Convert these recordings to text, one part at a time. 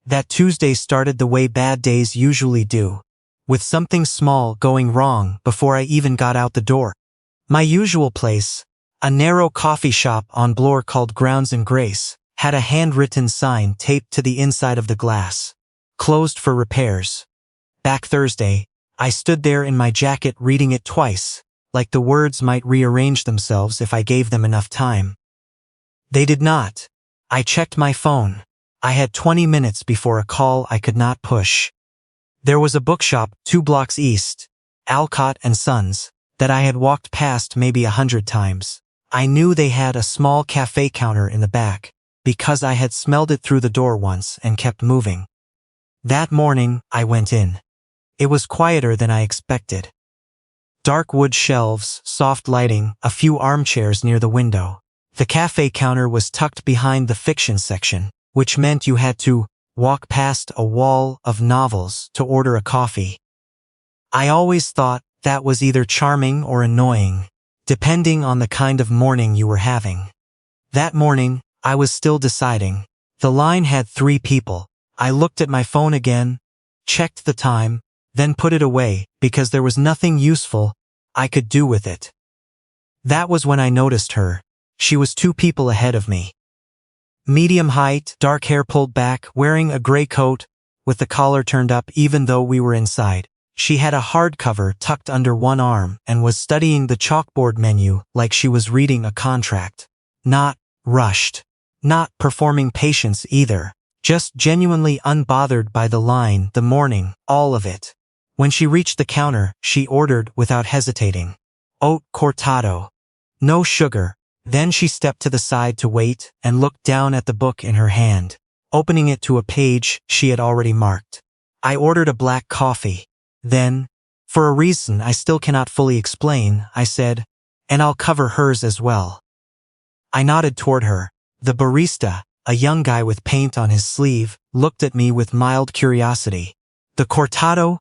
That Tuesday started the way bad days usually do, with something small going wrong before I even got out the door. My usual place, a narrow coffee shop on Bloor called Grounds and Grace, had a handwritten sign taped to the inside of the glass. Closed for repairs. Back Thursday, I stood there in my jacket reading it twice, like the words might rearrange themselves if I gave them enough time. They did not. I checked my phone. I had 20 minutes before a call I could not push. There was a bookshop 2 blocks east, Alcott and Sons, that I had walked past maybe 100 times. I knew they had a small café counter in the back, because I had smelled it through the door once and kept moving. That morning, I went in. It was quieter than I expected. Dark wood shelves, soft lighting, a few armchairs near the window. The café counter was tucked behind the fiction section, which meant you had to walk past a wall of novels to order a coffee. I always thought that was either charming or annoying, depending on the kind of morning you were having. That morning, I was still deciding. The line had 3 people. I looked at my phone again, checked the time, then put it away because there was nothing useful I could do with it. That was when I noticed her. She was 2 people ahead of me. Medium height, dark hair pulled back, wearing a gray coat, with the collar turned up even though we were inside. She had a hardcover tucked under one arm and was studying the chalkboard menu like she was reading a contract. Not rushed. Not performing patience either. Just genuinely unbothered by the line, the morning, all of it. When she reached the counter, she ordered without hesitating. Oat cortado. No sugar. Then she stepped to the side to wait and looked down at the book in her hand, opening it to a page she had already marked. I ordered a black coffee. Then, for a reason I still cannot fully explain, I said, "And I'll cover hers as well." I nodded toward her. The barista, a young guy with paint on his sleeve, looked at me with mild curiosity. "The cortado?"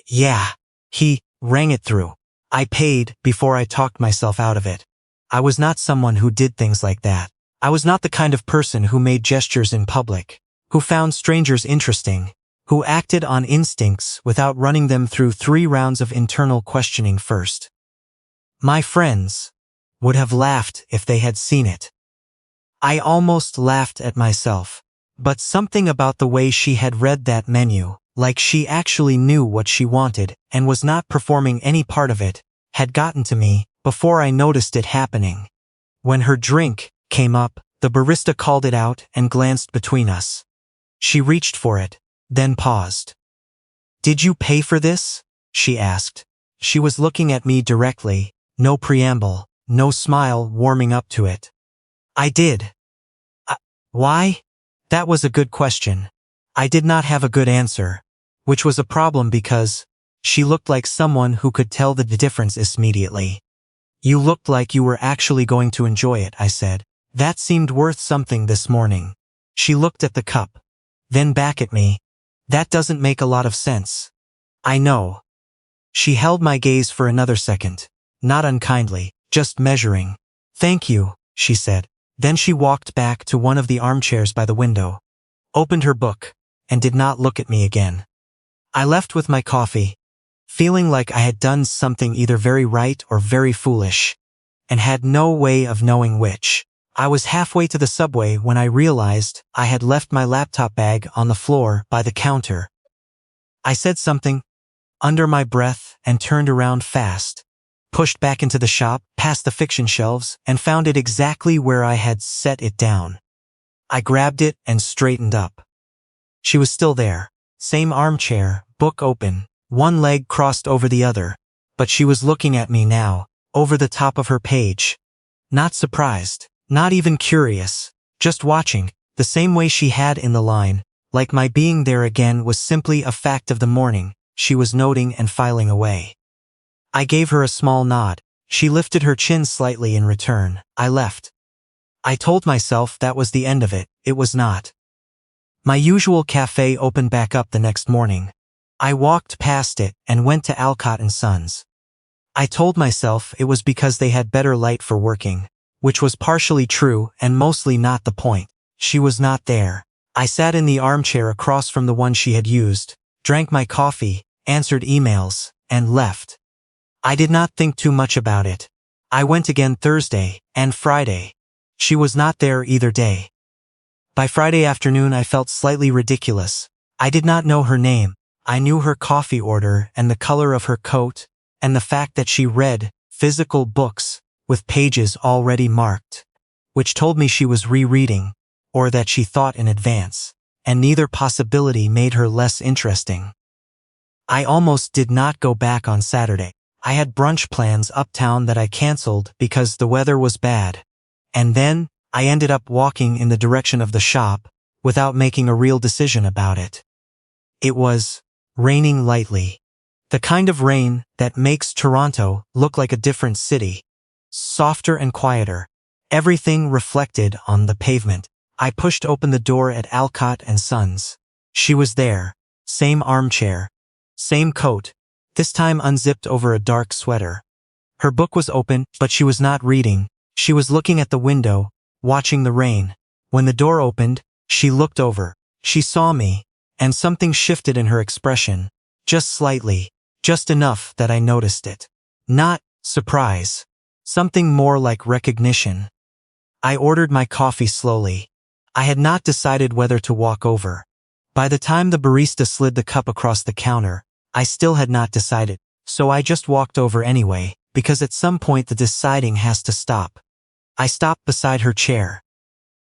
"Yeah." He rang it through. I paid before I talked myself out of it. I was not someone who did things like that. I was not the kind of person who made gestures in public, who found strangers interesting, who acted on instincts without running them through 3 rounds of internal questioning first. My friends would have laughed if they had seen it. I almost laughed at myself, but something about the way she had read that menu, like she actually knew what she wanted and was not performing any part of it, had gotten to me before I noticed it happening. When her drink came up, the barista called it out and glanced between us. She reached for it, then paused. "Did you pay for this?" she asked. She was looking at me directly, no preamble, no smile warming up to it. I did. Why? That was a good question. I did not have a good answer, which was a problem because she looked like someone who could tell the difference immediately. "You looked like you were actually going to enjoy it," I said. "That seemed worth something this morning." She looked at the cup, then back at me. "That doesn't make a lot of sense." "I know." She held my gaze for another second, not unkindly, just measuring. "Thank you," she said. Then she walked back to one of the armchairs by the window, opened her book, and did not look at me again. I left with my coffee, feeling like I had done something either very right or very foolish, and had no way of knowing which. I was halfway to the subway when I realized I had left my laptop bag on the floor by the counter. I said something under my breath and turned around fast, pushed back into the shop, past the fiction shelves, and found it exactly where I had set it down. I grabbed it and straightened up. She was still there, same armchair, book open, one leg crossed over the other, but she was looking at me now, over the top of her page. Not surprised, not even curious, just watching, the same way she had in the line, like my being there again was simply a fact of the morning. She was noting and filing away. I gave her a small nod. She lifted her chin slightly in return. I left. I told myself that was the end of it. It was not. My usual cafe opened back up the next morning. I walked past it and went to Alcott and Sons. I told myself it was because they had better light for working, which was partially true and mostly not the point. She was not there. I sat in the armchair across from the one she had used, drank my coffee, answered emails, and left. I did not think too much about it. I went again Thursday and Friday. She was not there either day. By Friday afternoon I felt slightly ridiculous. I did not know her name. I knew her coffee order and the color of her coat, and the fact that she read physical books with pages already marked, which told me she was rereading, or that she thought in advance, and neither possibility made her less interesting. I almost did not go back on Saturday. I had brunch plans uptown that I canceled because the weather was bad. And then, I ended up walking in the direction of the shop, without making a real decision about it. It was raining lightly. The kind of rain that makes Toronto look like a different city. Softer and quieter. Everything reflected on the pavement. I pushed open the door at Alcott and Sons. She was there. Same armchair. Same coat. This time unzipped over a dark sweater. Her book was open, but she was not reading. She was looking at the window, watching the rain. When the door opened, she looked over. She saw me, and something shifted in her expression. Just slightly, just enough that I noticed it. Not surprise. Something more like recognition. I ordered my coffee slowly. I had not decided whether to walk over. By the time the barista slid the cup across the counter, I still had not decided, so I just walked over anyway, because at some point the deciding has to stop. I stopped beside her chair.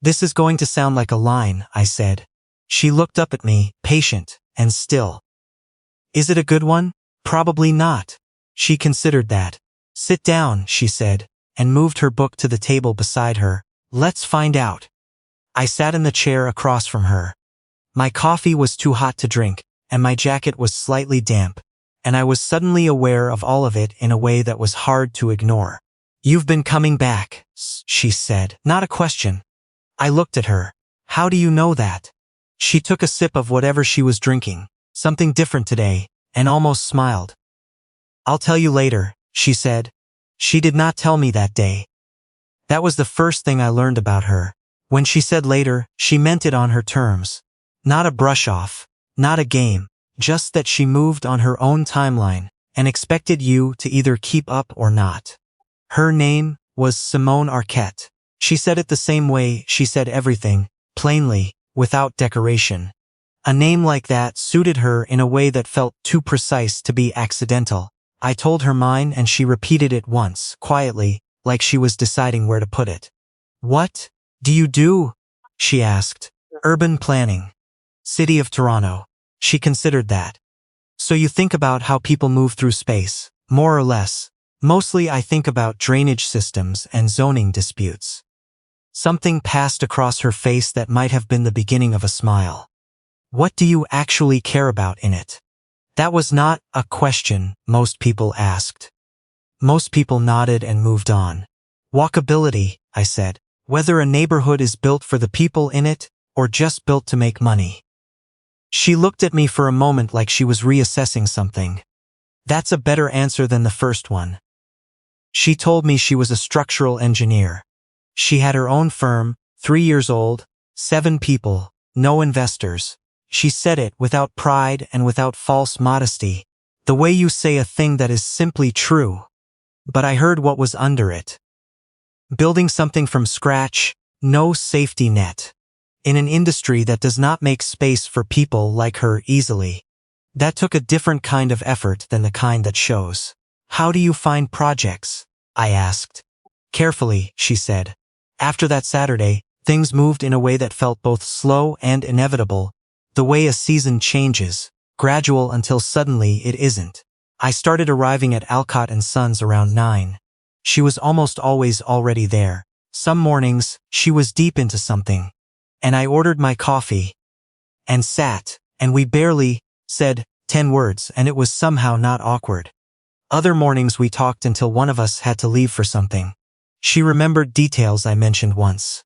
"This is going to sound like a line," I said. She looked up at me, patient and still. "Is it a good one?" "Probably not." She considered that. "Sit down," she said, and moved her book to the table beside her. "Let's find out." I sat in the chair across from her. My coffee was too hot to drink, and my jacket was slightly damp, and I was suddenly aware of all of it in a way that was hard to ignore. "You've been coming back," she said. Not a question. I looked at her. "How do you know that?" She took a sip of whatever she was drinking, something different today, and almost smiled. "I'll tell you later," she said. She did not tell me that day. That was the first thing I learned about her. When she said later, she meant it on her terms. Not a brush-off. Not a game, just that she moved on her own timeline and expected you to either keep up or not. Her name was Simone Arquette. She said it the same way she said everything, plainly, without decoration. A name like that suited her in a way that felt too precise to be accidental. I told her mine and she repeated it once, quietly, like she was deciding where to put it. "What do you do?" she asked. "Urban planning. City of Toronto." She considered that. "So you think about how people move through space, more or less." "Mostly I think about drainage systems and zoning disputes." Something passed across her face that might have been the beginning of a smile. "What do you actually care about in it?" That was not a question most people asked. Most people nodded and moved on. "Walkability," I said. "Whether a neighborhood is built for the people in it, or just built to make money." She looked at me for a moment like she was reassessing something. "That's a better answer than the first one." She told me she was a structural engineer. She had her own firm, 3 years old, 7 people, no investors. She said it without pride and without false modesty, the way you say a thing that is simply true. But I heard what was under it. Building something from scratch, no safety net. In an industry that does not make space for people like her easily. That took a different kind of effort than the kind that shows. "How do you find projects?" I asked. "Carefully," she said. After that Saturday, things moved in a way that felt both slow and inevitable, the way a season changes, gradual until suddenly it isn't. I started arriving at Alcott and Sons around 9. She was almost always already there. Some mornings, she was deep into something. And I ordered my coffee. And sat, and we barely said 10 words, and it was somehow not awkward. Other mornings we talked until one of us had to leave for something. She remembered details I mentioned once.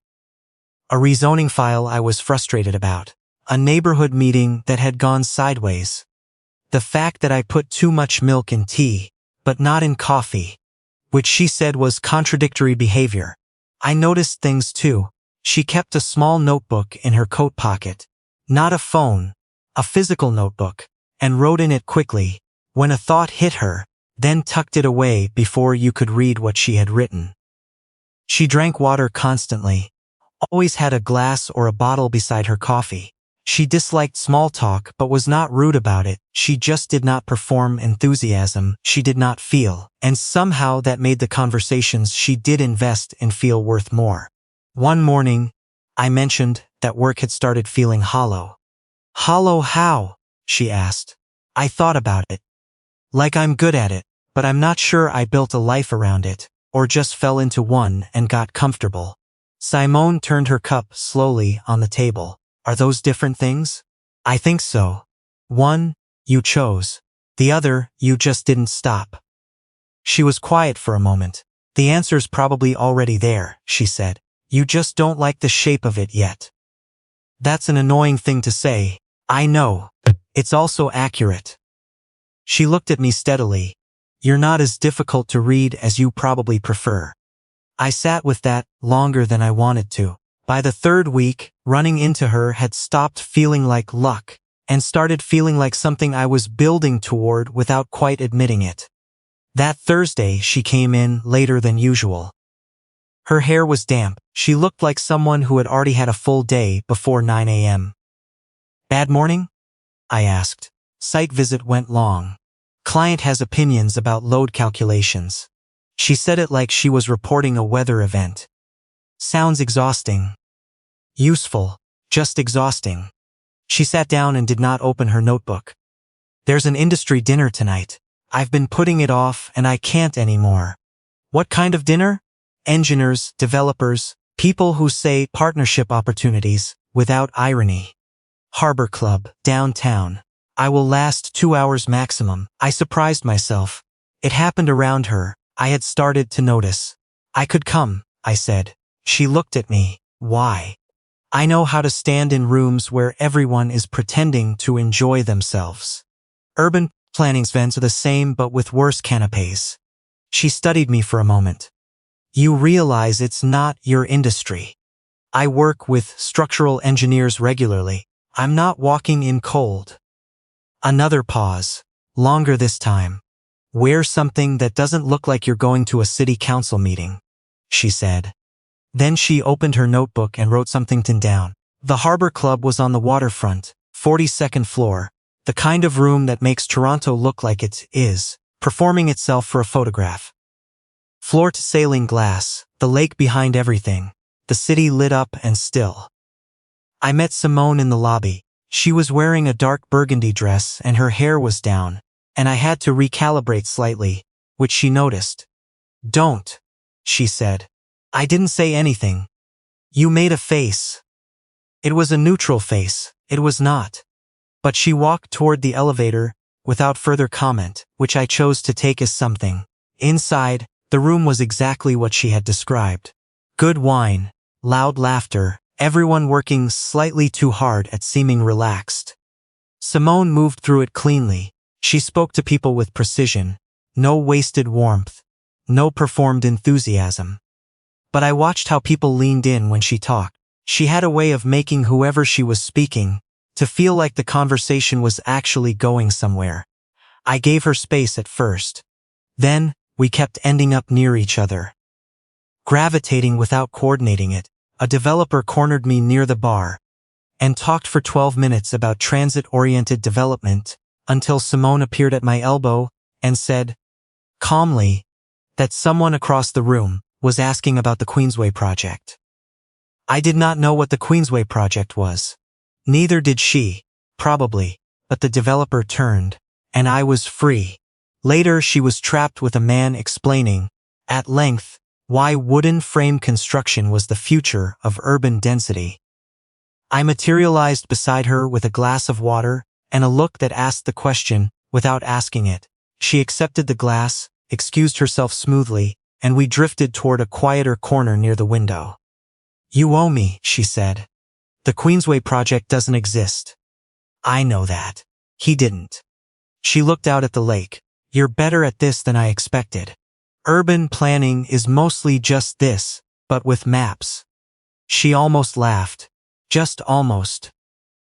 A rezoning file I was frustrated about. A neighborhood meeting that had gone sideways. The fact that I put too much milk in tea, but not in coffee, which she said was contradictory behavior. I noticed things too. She kept a small notebook in her coat pocket, Not a phone, a physical notebook, and wrote in it quickly, when a thought hit her, then tucked it away before you could read what she had written. She drank water constantly, always had a glass or a bottle beside her coffee. She disliked small talk but was not rude about it, she just did not perform enthusiasm she did not feel, and somehow that made the conversations she did invest in feel worth more. One morning, I mentioned that work had started feeling hollow. Hollow how? She asked. I thought about it. Like I'm good at it, but I'm not sure I built a life around it, or just fell into one and got comfortable. Simone turned her cup slowly on the table. Are those different things? I think so. One, you chose. The other, you just didn't stop. She was quiet for a moment. The answer's probably already there, she said. You just don't like the shape of it yet. That's an annoying thing to say. I know. It's also accurate. She looked at me steadily. You're not as difficult to read as you probably prefer. I sat with that longer than I wanted to. By the third week, running into her had stopped feeling like luck and started feeling like something I was building toward without quite admitting it. That Thursday, she came in later than usual. Her hair was damp. She looked like someone who had already had a full day before 9 a.m. Bad morning? I asked. Site visit went long. Client has opinions about load calculations. She said it like she was reporting a weather event. Sounds exhausting. Useful, just exhausting. She sat down and did not open her notebook. There's an industry dinner tonight. I've been putting it off and I can't anymore. What kind of dinner? Engineers, developers, people who say partnership opportunities, without irony. Harbor Club, downtown. I will last 2 hours maximum. I surprised myself. It happened around her. I had started to notice. I could come, I said. She looked at me. Why? I know how to stand in rooms where everyone is pretending to enjoy themselves. Urban planning events are the same but with worse canapes. She studied me for a moment. You realize it's not your industry. I work with structural engineers regularly. I'm not walking in cold. Another pause. Longer this time. Wear something that doesn't look like you're going to a city council meeting, she said. Then she opened her notebook and wrote something down. The Harbor Club was on the waterfront, 42nd floor, the kind of room that makes Toronto look like it is, performing itself for a photograph. Floor-to-ceiling glass, the lake behind everything, the city lit up and still. I met Simone in the lobby. She was wearing a dark burgundy dress and her hair was down, and I had to recalibrate slightly, which she noticed. Don't, she said. I didn't say anything. You made a face. It was a neutral face, it was not. But she walked toward the elevator, without further comment, which I chose to take as something. Inside, the room was exactly what she had described. Good wine, loud laughter, everyone working slightly too hard at seeming relaxed. Simone moved through it cleanly. She spoke to people with precision. No wasted warmth. No performed enthusiasm. But I watched how people leaned in when she talked. She had a way of making whoever she was speaking to feel like the conversation was actually going somewhere. I gave her space at first. Then, we kept ending up near each other. Gravitating without coordinating it, a developer cornered me near the bar and talked for 12 minutes about transit-oriented development until Simone appeared at my elbow and said, calmly, that someone across the room was asking about the Queensway project. I did not know what the Queensway project was. Neither did she, probably, but the developer turned, and I was free. Later she was trapped with a man explaining, at length, why wooden frame construction was the future of urban density. I materialized beside her with a glass of water and a look that asked the question without asking it. She accepted the glass, excused herself smoothly, and we drifted toward a quieter corner near the window. You owe me, she said. The Queensway project doesn't exist. I know that. He didn't. She looked out at the lake. You're better at this than I expected. Urban planning is mostly just this, but with maps. She almost laughed. Just almost.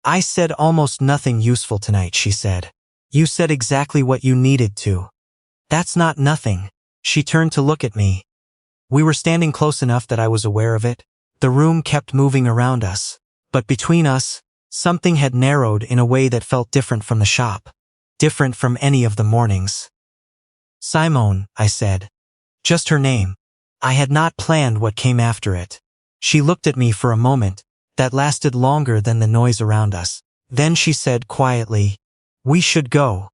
I said almost nothing useful tonight, she said. You said exactly what you needed to. That's not nothing. She turned to look at me. We were standing close enough that I was aware of it. The room kept moving around us. But between us, something had narrowed in a way that felt different from the shop. Different from any of the mornings. Simone, I said. Just her name. I had not planned what came after it. She looked at me for a moment, that lasted longer than the noise around us. Then she said quietly, "We should go."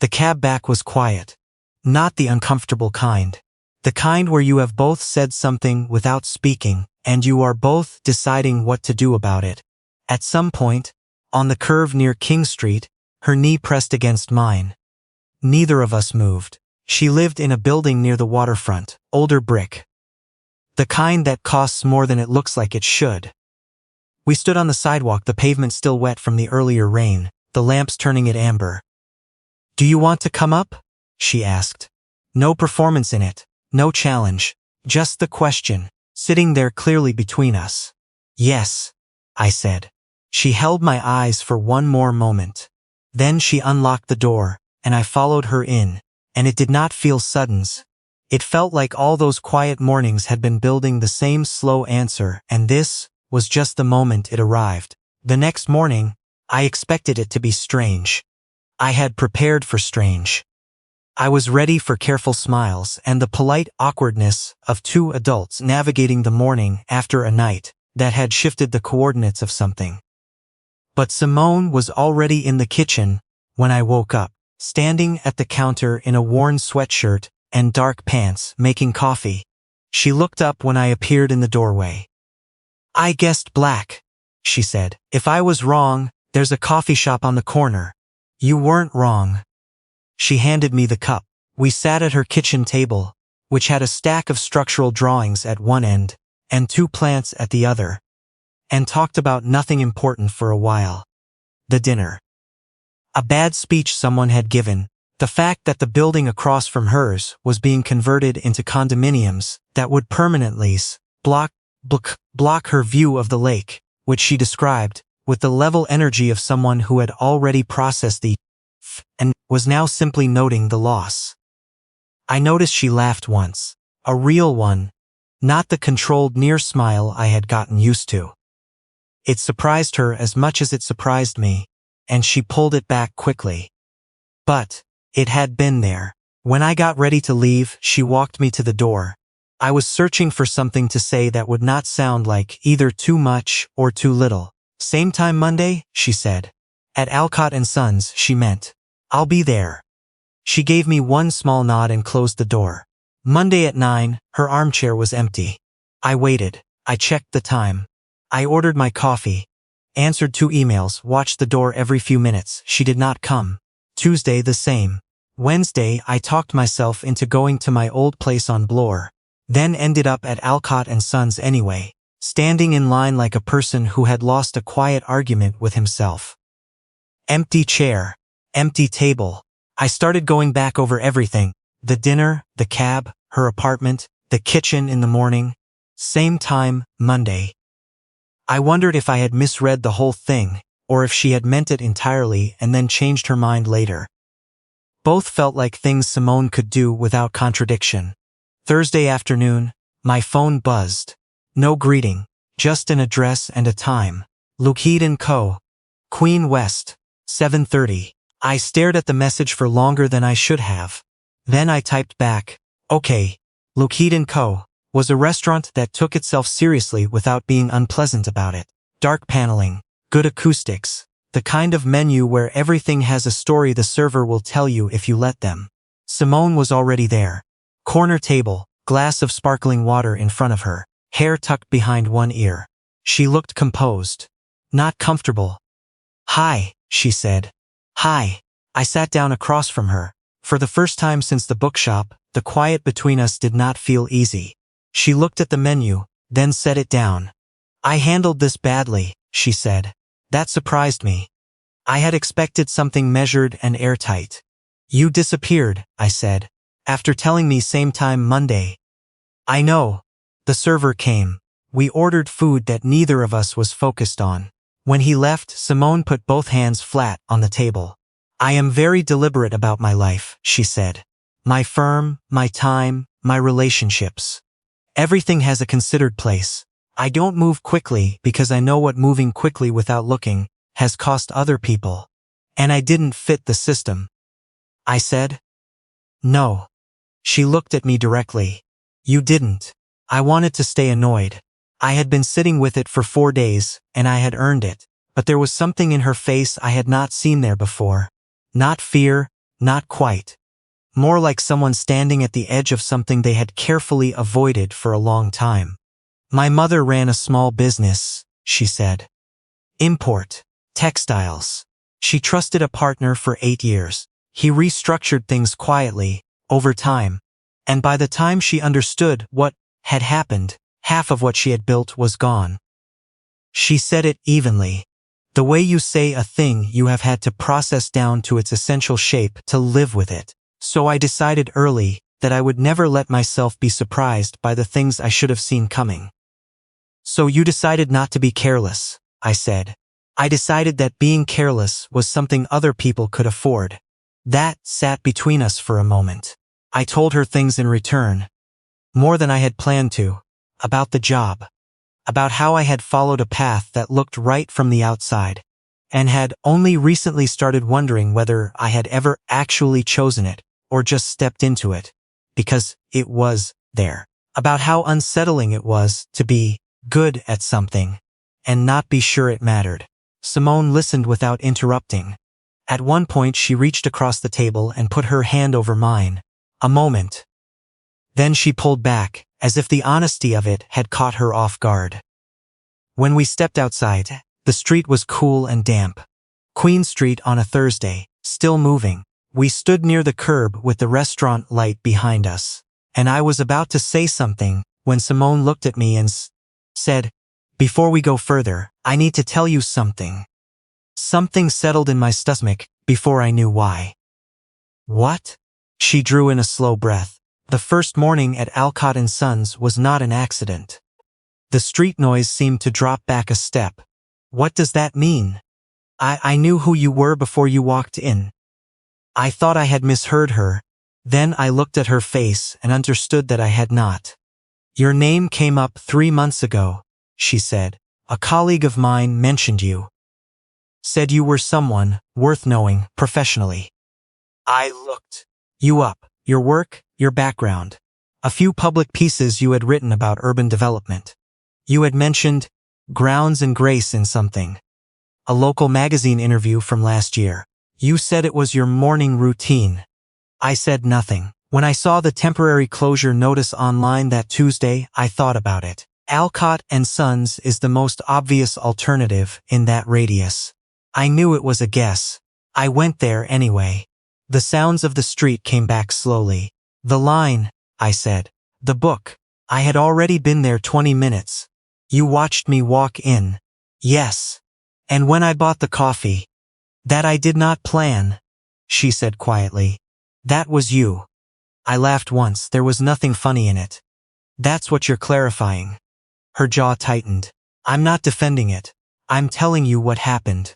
The cab back was quiet. Not the uncomfortable kind. The kind where you have both said something without speaking, and you are both deciding what to do about it. At some point, on the curve near King Street, her knee pressed against mine. Neither of us moved. She lived in a building near the waterfront, older brick. The kind that costs more than it looks like it should. We stood on the sidewalk, the pavement still wet from the earlier rain, the lamps turning it amber. "Do you want to come up?" she asked. No performance in it, no challenge, just the question, sitting there clearly between us. "Yes," I said. She held my eyes for one more moment. Then she unlocked the door, and I followed her in, and it did not feel sudden. It felt like all those quiet mornings had been building the same slow answer, and this was just the moment it arrived. The next morning, I expected it to be strange. I had prepared for strange. I was ready for careful smiles and the polite awkwardness of two adults navigating the morning after a night that had shifted the coordinates of something. But Simone was already in the kitchen when I woke up, standing at the counter in a worn sweatshirt and dark pants, making coffee. She looked up when I appeared in the doorway. "I guessed black," she said. "If I was wrong, there's a coffee shop on the corner." "You weren't wrong." She handed me the cup. We sat at her kitchen table, which had a stack of structural drawings at one end and two plants at the other, and talked about nothing important for a while. The dinner. A bad speech someone had given, the fact that the building across from hers was being converted into condominiums that would permanently block her view of the lake, which she described with the level energy of someone who had already processed the and was now simply noting the loss. I noticed she laughed once, a real one, not the controlled near smile I had gotten used to. It surprised her as much as it surprised me, and she pulled it back quickly. But it had been there. When I got ready to leave, she walked me to the door. I was searching for something to say that would not sound like either too much or too little. "Same time Monday," she said. At Alcott and Sons, she meant. "I'll be there." She gave me one small nod and closed the door. Monday at 9, her armchair was empty. I waited. I checked the time. I ordered my coffee. Answered 2 emails, watched the door every few minutes. She did not come. Tuesday the same. Wednesday I talked myself into going to my old place on Bloor. Then ended up at Alcott and Sons anyway, standing in line like a person who had lost a quiet argument with himself. Empty chair. Empty table. I started going back over everything. The dinner, the cab, her apartment, the kitchen in the morning. Same time, Monday. I wondered if I had misread the whole thing, or if she had meant it entirely and then changed her mind later. Both felt like things Simone could do without contradiction. Thursday afternoon, my phone buzzed. No greeting, just an address and a time. Lockheed & Co., Queen West, 7:30. I stared at the message for longer than I should have. Then I typed back, "Okay." Lockheed & Co. was a restaurant that took itself seriously without being unpleasant about it. Dark paneling, good acoustics, the kind of menu where everything has a story the server will tell you if you let them. Simone was already there. Corner table, glass of sparkling water in front of her, hair tucked behind one ear. She looked composed. Not comfortable. "Hi," she said. "Hi." I sat down across from her. For the first time since the bookshop, the quiet between us did not feel easy. She looked at the menu, then set it down. "I handled this badly," she said. That surprised me. I had expected something measured and airtight. "You disappeared," I said, "after telling me same time Monday." "I know." The server came. We ordered food that neither of us was focused on. When he left, Simone put both hands flat on the table. I am very deliberate about my life, she said. My firm, my time, my relationships. Everything has a considered place. I don't move quickly because I know what moving quickly without looking has cost other people. And I didn't fit the system. I said. No. She looked at me directly. You didn't. I wanted to stay annoyed. I had been sitting with it for 4 days, and I had earned it. But there was something in her face I had not seen there before. Not fear, not quite. More like someone standing at the edge of something they had carefully avoided for a long time. My mother ran a small business, she said. Import. Textiles. She trusted a partner for 8 years. He restructured things quietly, over time. And by the time she understood what had happened, half of what she had built was gone. She said it evenly. The way you say a thing you have had to process down to its essential shape to live with it. So I decided early that I would never let myself be surprised by the things I should have seen coming. So you decided not to be careless, I said. I decided that being careless was something other people could afford. That sat between us for a moment. I told her things in return. More than I had planned to. About the job. About how I had followed a path that looked right from the outside. And had only recently started wondering whether I had ever actually chosen it, or just stepped into it. Because it was there. About how unsettling it was to be good at something, and not be sure it mattered. Simone listened without interrupting. At one point she reached across the table and put her hand over mine. A moment. Then she pulled back, as if the honesty of it had caught her off guard. When we stepped outside, the street was cool and damp. Queen Street on a Thursday, still moving. We stood near the curb with the restaurant light behind us. And I was about to say something when Simone looked at me and said, "Before we go further, I need to tell you something." Something settled in my stomach before I knew why. What? She drew in a slow breath. The first morning at Alcott & Sons was not an accident. The street noise seemed to drop back a step. What does that mean? I knew who you were before you walked in. I thought I had misheard her. Then I looked at her face and understood that I had not. Your name came up 3 months ago, she said. A colleague of mine mentioned you. Said you were someone worth knowing professionally. I looked you up, your work, your background. A few public pieces you had written about urban development. You had mentioned grounds and grace in something. A local magazine interview from last year. You said it was your morning routine. I said nothing. When I saw the temporary closure notice online that Tuesday, I thought about it. Alcott & Sons is the most obvious alternative in that radius. I knew it was a guess. I went there anyway. The sounds of the street came back slowly. The line, I said. The book. I had already been there 20 minutes. You watched me walk in. Yes. And when I bought the coffee. That I did not plan, she said quietly. That was you. I laughed once. There was nothing funny in it. That's what you're clarifying. Her jaw tightened. I'm not defending it. I'm telling you what happened.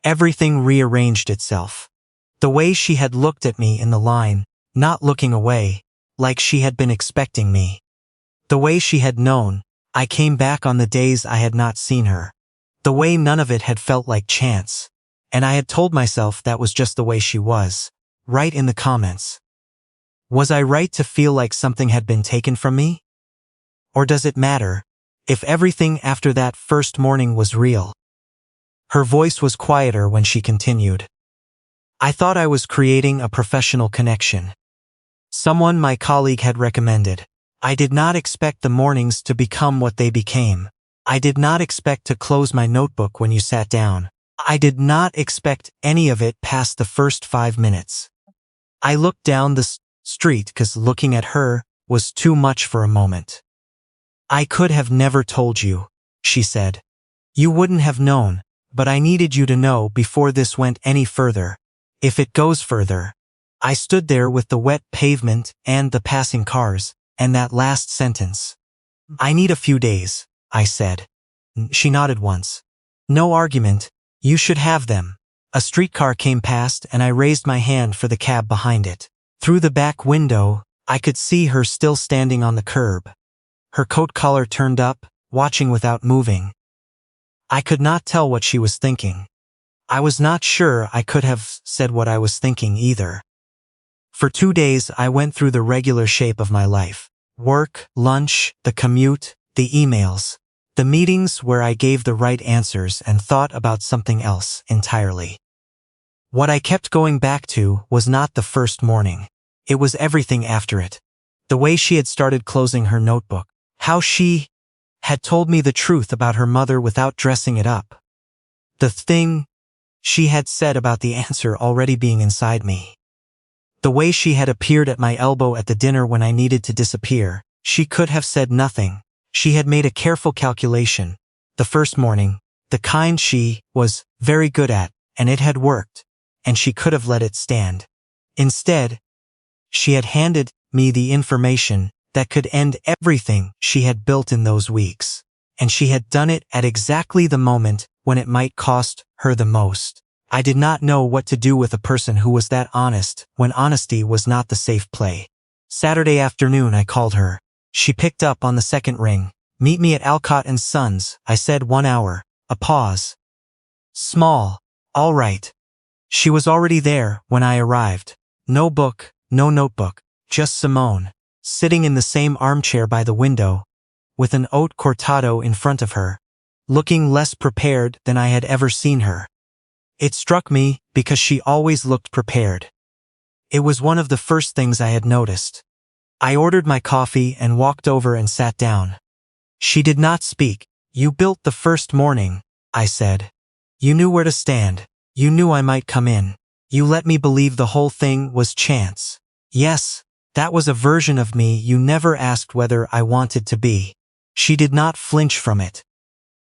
Everything rearranged itself. The way she had looked at me in the line, not looking away, like she had been expecting me. The way she had known I came back on the days I had not seen her. The way none of it had felt like chance. And I had told myself that was just the way she was. Right in the comments. Was I right to feel like something had been taken from me? Or does it matter if everything after that first morning was real? Her voice was quieter when she continued. I thought I was creating a professional connection. Someone my colleague had recommended. I did not expect the mornings to become what they became. I did not expect to close my notebook when you sat down. I did not expect any of it past the first 5 minutes. I looked down the street because looking at her was too much for a moment. I could have never told you, she said. You wouldn't have known, but I needed you to know before this went any further. If it goes further. I stood there with the wet pavement and the passing cars, and that last sentence. I need a few days, I said. She nodded once. No argument. You should have them. A streetcar came past and I raised my hand for the cab behind it. Through the back window, I could see her still standing on the curb. Her coat collar turned up, watching without moving. I could not tell what she was thinking. I was not sure I could have said what I was thinking either. For 2 days I went through the regular shape of my life. Work, lunch, the commute, the emails, the meetings where I gave the right answers and thought about something else entirely. What I kept going back to was not the first morning. It was everything after it. The way she had started closing her notebook. How she had told me the truth about her mother without dressing it up. The thing she had said about the answer already being inside me. The way she had appeared at my elbow at the dinner when I needed to disappear. She could have said nothing. She had made a careful calculation. The first morning, the kind she was very good at, and it had worked, and she could have let it stand. Instead, she had handed me the information that could end everything she had built in those weeks, and she had done it at exactly the moment when it might cost her the most. I did not know what to do with a person who was that honest when honesty was not the safe play. Saturday afternoon I called her. She picked up on the second ring. Meet me at Alcott and Sons, I said. 1 hour. A pause. Small. All right. She was already there when I arrived. No book, no notebook, just Simone, sitting in the same armchair by the window, with an haute cortado in front of her, looking less prepared than I had ever seen her. It struck me because she always looked prepared. It was one of the first things I had noticed. I ordered my coffee and walked over and sat down. She did not speak. You built the first morning, I said. You knew where to stand. You knew I might come in. You let me believe the whole thing was chance. Yes, that was a version of me you never asked whether I wanted to be. She did not flinch from it.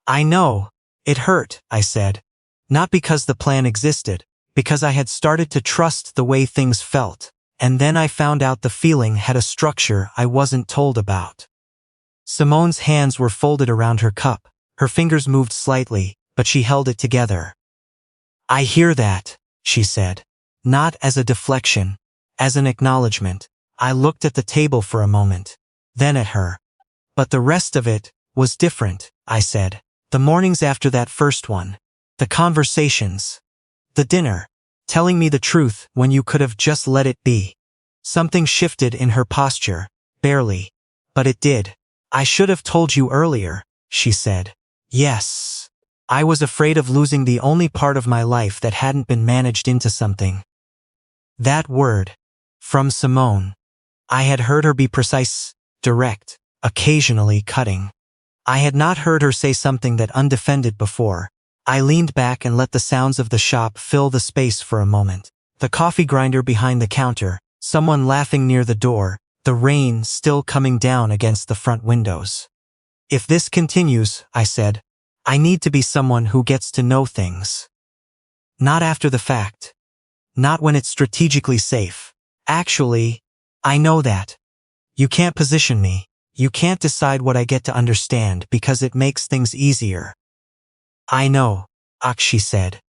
I know. It hurt, I said. Not because the plan existed, because I had started to trust the way things felt, and then I found out the feeling had a structure I wasn't told about. Simone's hands were folded around her cup. Her fingers moved slightly, but she held it together. I hear that, she said. Not as a deflection, as an acknowledgement. I looked at the table for a moment, then at her. But the rest of it was different, I said. The mornings after that first one. The conversations. The dinner. Telling me the truth when you could have just let it be. Something shifted in her posture. Barely. But it did. I should have told you earlier, she said. Yes. I was afraid of losing the only part of my life that hadn't been managed into something. That word. From Simone. I had heard her be precise, direct, occasionally cutting. I had not heard her say something that undefended before. I leaned back and let the sounds of the shop fill the space for a moment. The coffee grinder behind the counter, someone laughing near the door, the rain still coming down against the front windows. If this continues, I said, I need to be someone who gets to know things. Not after the fact. Not when it's strategically safe. Actually, I know that. You can't position me. You can't decide what I get to understand because it makes things easier. I know, she said.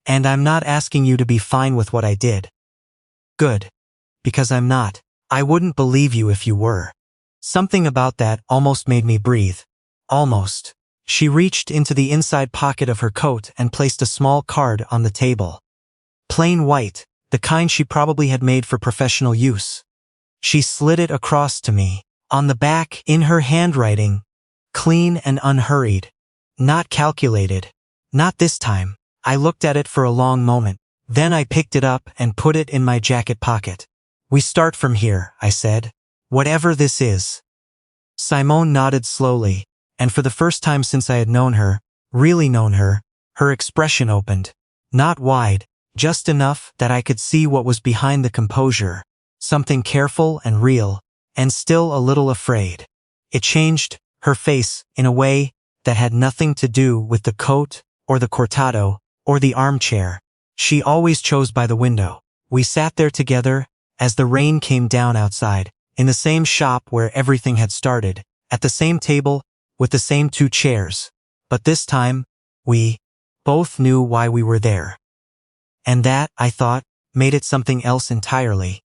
And I'm not asking you to be fine with what I did. Good. Because I'm not. I wouldn't believe you if you were. Something about that almost made me breathe. Almost. She reached into the inside pocket of her coat and placed a small card on the table. Plain white, the kind she probably had made for professional use. She slid it across to me. On the back, in her handwriting, clean and unhurried. Not calculated. Not this time. I looked at it for a long moment. Then I picked it up and put it in my jacket pocket. We start from here, I said. Whatever this is. Simone nodded slowly, and for the first time since I had known her, really known her, her expression opened. Not wide, just enough that I could see what was behind the composure. Something careful and real, and still a little afraid. It changed her face in a way that had nothing to do with the coat, or the cortado, or the armchair. She always chose by the window. We sat there together, as the rain came down outside, in the same shop where everything had started, at the same table, with the same 2 chairs. But this time, we both knew why we were there. And that, I thought, made it something else entirely.